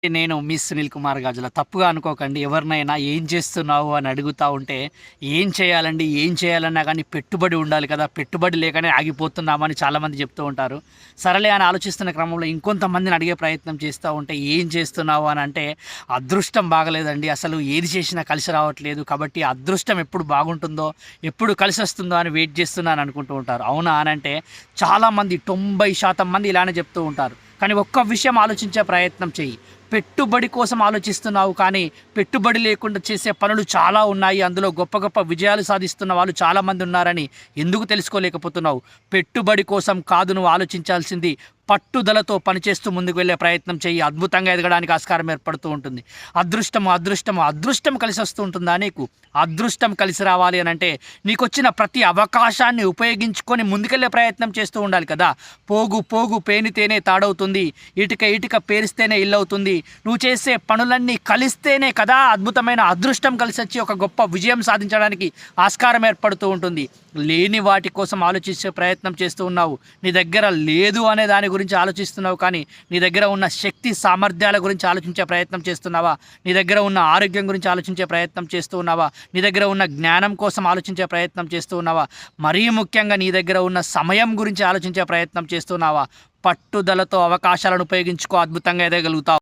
నేను మీ సునీల్ కుమార్ గాజుల. తప్పుగా అనుకోకండి. ఎవరినైనా ఏం చేస్తున్నావు అని అడుగుతా ఉంటే, ఏం చేయాలండి, ఏం చేయాలన్నా కానీ పెట్టుబడి ఉండాలి కదా! పెట్టుబడి లేకనే ఆగిపోతున్నామని చాలామంది చెప్తూ ఉంటారు. సరేలే అని ఆలోచిస్తున్న క్రమంలో ఇంకొంతమందిని అడిగే ప్రయత్నం చేస్తూ ఉంటే, ఏం చేస్తున్నావు అని అంటే, అదృష్టం బాగలేదండి. అసలు ఏది చేసినా కలిసి రావట్లేదు. కాబట్టి అదృష్టం ఎప్పుడు బాగుంటుందో, ఎప్పుడు కలిసొస్తుందో అని వెయిట్ చేస్తున్నాను అనుకుంటూ ఉంటారు. అవునా అనంటే చాలామంది 90% మంది ఇలానే చెప్తూ ఉంటారు. కానీ ఒక్క విషయం ఆలోచించే ప్రయత్నం చెయ్యి. పెట్టుబడి కోసం ఆలోచిస్తున్నావు కానీ పెట్టుబడి లేకుండా చేసే పనులు చాలా ఉన్నాయి. అందులో గొప్ప గొప్ప విజయాలు సాధిస్తున్న వాళ్ళు చాలామంది ఉన్నారని ఎందుకు తెలుసుకోలేకపోతున్నావు? పెట్టుబడి కోసం కాదు నువ్వు ఆలోచించాల్సింది. పట్టుదలతో పనిచేస్తూ ముందుకు వెళ్ళే ప్రయత్నం చెయ్యి. అద్భుతంగా ఎదగడానికి ఆస్కారం ఏర్పడుతూ ఉంటుంది. అదృష్టం కలిసి వస్తూ ఉంటుందా నీకు? అదృష్టం కలిసి రావాలి అని అంటే నీకొచ్చిన ప్రతి అవకాశాన్ని ఉపయోగించుకొని ముందుకెళ్ళే ప్రయత్నం చేస్తూ ఉండాలి కదా. పోగు పోగు పేనితేనే తాడవుతుంది, ఇటుక ఇటుక పేరిస్తేనే ఇల్లవుతుంది. నువ్వు చేసే పనులన్నీ కలిస్తేనే కదా అద్భుతమైన అదృష్టం కలిసి వచ్చి ఒక గొప్ప విజయం సాధించడానికి ఆస్కారం ఏర్పడుతూ ఉంటుంది. లేని వాటి కోసం ఆలోచించే ప్రయత్నం చేస్తూ ఉన్నావు. నీ దగ్గర లేదు అనే దాని గురించి ఆలోచిస్తున్నావు కానీ నీ దగ్గర ఉన్న శక్తి సామర్థ్యాల గురించి ఆలోచించే ప్రయత్నం చేస్తున్నావా? నీ దగ్గర ఉన్న ఆరోగ్యం గురించి ఆలోచించే ప్రయత్నం చేస్తూ ఉన్నావా? నీ దగ్గర ఉన్న జ్ఞానం కోసం ఆలోచించే ప్రయత్నం చేస్తూ ఉన్నావా? మరీ ముఖ్యంగా నీ దగ్గర ఉన్న సమయం గురించి ఆలోచించే ప్రయత్నం చేస్తున్నావా? పట్టుదలతో అవకాశాలను ఉపయోగించుకో, అద్భుతంగా ఎదగలుగుతావు.